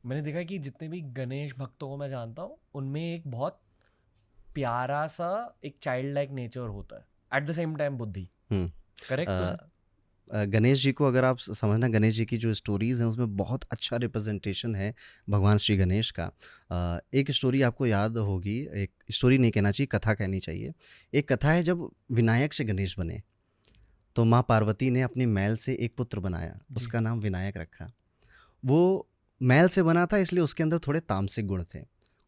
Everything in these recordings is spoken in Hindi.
मैंने देखा है कि जितने भी गणेश भक्तों को मैं जानता हूँ उनमें एक बहुत प्यारा सा एक चाइल्ड लाइक नेचर होता है, एट द सेम टाइम बुद्धि। हम्म। करेक्ट टू अ, से? गणेश जी को अगर आप समझना, गणेश जी की जो स्टोरीज़ हैं उसमें बहुत अच्छा रिप्रेजेंटेशन है भगवान श्री गणेश का। एक स्टोरी आपको याद होगी, एक स्टोरी नहीं कहना चाहिए, कथा कहनी चाहिए। एक कथा है, जब विनायक से गणेश बने तो माँ पार्वती ने अपनी मैल से एक पुत्र बनाया, जी। उसका नाम विनायक रखा। वो मैल से बना था इसलिए उसके अंदर थोड़े तामसिक गुण थे,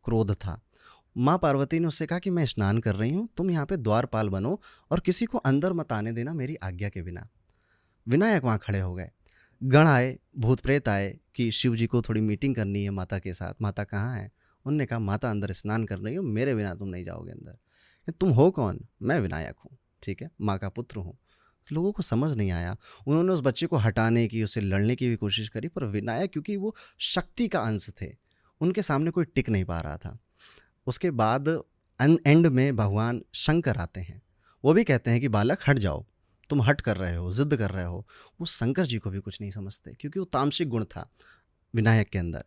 क्रोध था। माँ पार्वती ने उससे कहा कि मैं स्नान कर रही हूँ, तुम यहाँ पे द्वारपाल बनो और किसी को अंदर मत आने देना मेरी आज्ञा के बिना। विनायक वहाँ खड़े हो गए। गण आए, भूत प्रेत आए कि शिव जी को थोड़ी मीटिंग करनी है माता के साथ। माता कहाँ है? उनने कहा माता अंदर स्नान कर रही हो, मेरे बिना तुम नहीं जाओगे अंदर। तुम हो कौन? मैं विनायक हूँ, ठीक है, माँ का पुत्र हूँ। लोगों को समझ नहीं आया। उन्होंने उस बच्चे को हटाने की, उससे लड़ने की भी कोशिश करी, पर विनायक क्योंकि वो शक्ति का अंश थे, उनके सामने कोई टिक नहीं पा रहा था। उसके बाद एंड में भगवान शंकर आते हैं। वो भी कहते हैं कि बालक हट जाओ, तुम हट कर रहे हो, जिद कर रहे हो। वो शंकर जी को भी कुछ नहीं समझते क्योंकि वो तामसिक गुण था विनायक के अंदर।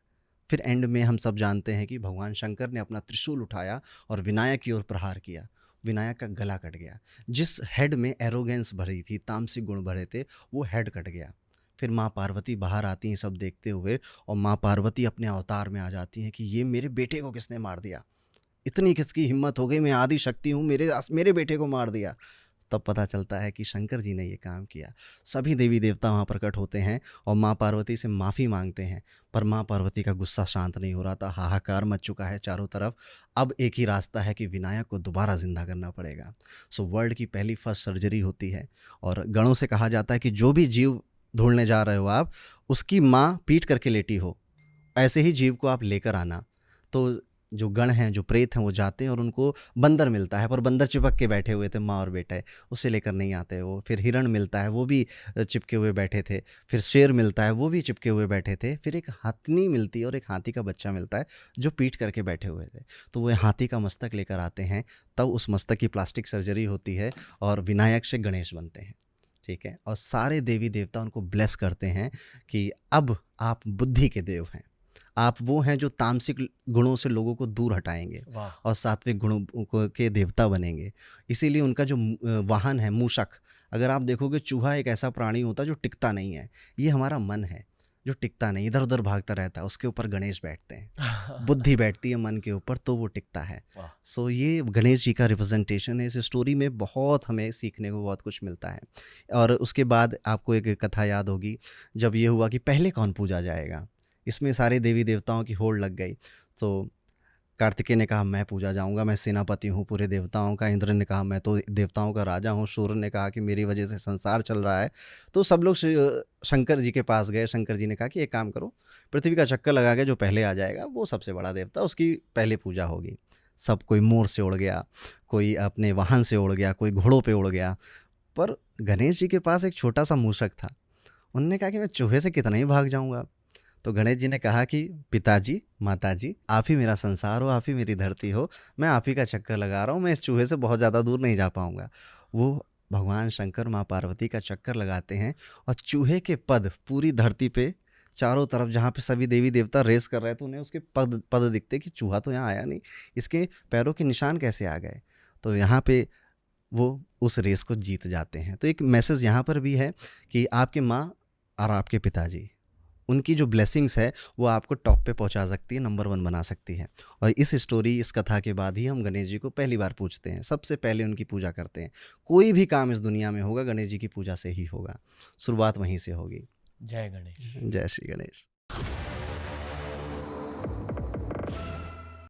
फिर एंड में हम सब जानते हैं कि भगवान शंकर ने अपना त्रिशूल उठाया और विनायक की ओर प्रहार किया। विनायक का गला कट गया। जिस हेड में एरोगेंस भरी थी, तामसिक गुण भरे थे, वो हेड कट गया। फिर माँ पार्वती बाहर आती हैं सब देखते हुए, और माँ पार्वती अपने अवतार में आ जाती हैं कि ये मेरे बेटे को किसने मार दिया, इतनी किसकी हिम्मत हो गई, मैं आदि शक्ति हूँ, मेरे बेटे को मार दिया। तब पता चलता है कि शंकर जी ने ये काम किया। सभी देवी देवता वहाँ प्रकट होते हैं और माँ पार्वती से माफ़ी मांगते हैं, पर माँ पार्वती का गुस्सा शांत नहीं हो रहा था। हाहाकार मच चुका है चारों तरफ। अब एक ही रास्ता है कि विनायक को दोबारा जिंदा करना पड़ेगा। सो वर्ल्ड की पहली फर्स्ट सर्जरी होती है और गणों से कहा जाता है कि जो भी जीव ढूंढने जा रहे हो आप, उसकी माँ पीट करके लेटी हो, ऐसे ही जीव को आप लेकर आना। तो जो गण हैं, जो प्रेत हैं, वो जाते हैं और उनको बंदर मिलता है, पर बंदर चिपक के बैठे हुए थे, माँ और बेटे, उससे लेकर नहीं आते वो। फिर हिरण मिलता है, वो भी चिपके हुए बैठे थे। फिर शेर मिलता है, वो भी चिपके हुए बैठे थे। फिर एक हाथनी मिलती है और एक हाथी का बच्चा मिलता है जो पीट करके बैठे हुए थे। तो वो हाथी का मस्तक लेकर आते हैं, तब उस मस्तक की प्लास्टिक सर्जरी होती है और विनायक से गणेश बनते हैं, ठीक है। और सारे देवी देवता उनको ब्लेस करते हैं कि अब आप बुद्धि के देव हैं, आप वो हैं जो तामसिक गुणों से लोगों को दूर हटाएंगे वाह। और सात्विक गुणों के देवता बनेंगे। इसीलिए उनका जो वाहन है मूषक, अगर आप देखोगे चूहा एक ऐसा प्राणी होता है जो टिकता नहीं है। ये हमारा मन है जो टिकता नहीं, इधर उधर भागता रहता है, उसके ऊपर गणेश बैठते हैं। बुद्धि बैठती है मन के ऊपर, तो वो टिकता है। वाह। सो ये गणेश जी का रिप्रेजेंटेशन है इस स्टोरी में। बहुत हमें सीखने को बहुत कुछ मिलता है। और उसके बाद आपको एक कथा याद होगी, जब ये हुआ कि पहले कौन पूजा जाएगा, इसमें सारे देवी देवताओं की होड़ लग गई। तो कार्तिकेय ने कहा मैं पूजा जाऊंगा, मैं सेनापति हूँ पूरे देवताओं का। इंद्र ने कहा मैं तो देवताओं का राजा हूँ। सूर्य ने कहा कि मेरी वजह से संसार चल रहा है। तो सब लोग शंकर जी के पास गए। शंकर जी ने कहा कि एक काम करो, पृथ्वी का चक्कर लगा के जो पहले आ जाएगा वो सबसे बड़ा देवता, उसकी पहले पूजा होगी। सब, कोई मोर से उड़ गया, कोई अपने वाहन से उड़ गया, कोई घोड़ों पर उड़ गया। पर गणेश जी के पास एक छोटा सा मूषक था। उनने कहा कि मैं चूहे से कितना ही भाग जाऊँगा। तो गणेश जी ने कहा कि पिताजी, माताजी, आप ही मेरा संसार हो, आप ही मेरी धरती हो, मैं आप ही का चक्कर लगा रहा हूँ, मैं इस चूहे से बहुत ज़्यादा दूर नहीं जा पाऊँगा। वो भगवान शंकर माँ पार्वती का चक्कर लगाते हैं और चूहे के पद पूरी धरती पे चारों तरफ, जहाँ पे सभी देवी देवता रेस कर रहे थे, उन्हें उसके पद पद दिखते कि चूहा तो यहाँ आया नहीं, इसके पैरों के निशान कैसे आ गए। तो यहाँ पे वो उस रेस को जीत जाते हैं। तो एक मैसेज यहाँ पर भी है कि आपके माँ और आपके पिताजी, उनकी जो ब्लेसिंग्स है वो आपको टॉप पे पहुंचा सकती है, नंबर 1 बना सकती है। और इस स्टोरी, इस कथा के बाद ही हम गणेश जी को पहली बार पूजते हैं, सबसे पहले उनकी पूजा करते हैं। कोई भी काम इस दुनिया में होगा गणेश जी की पूजा से ही होगा, शुरुआत वहीं से होगी। जय गणेश। जय श्री गणेश।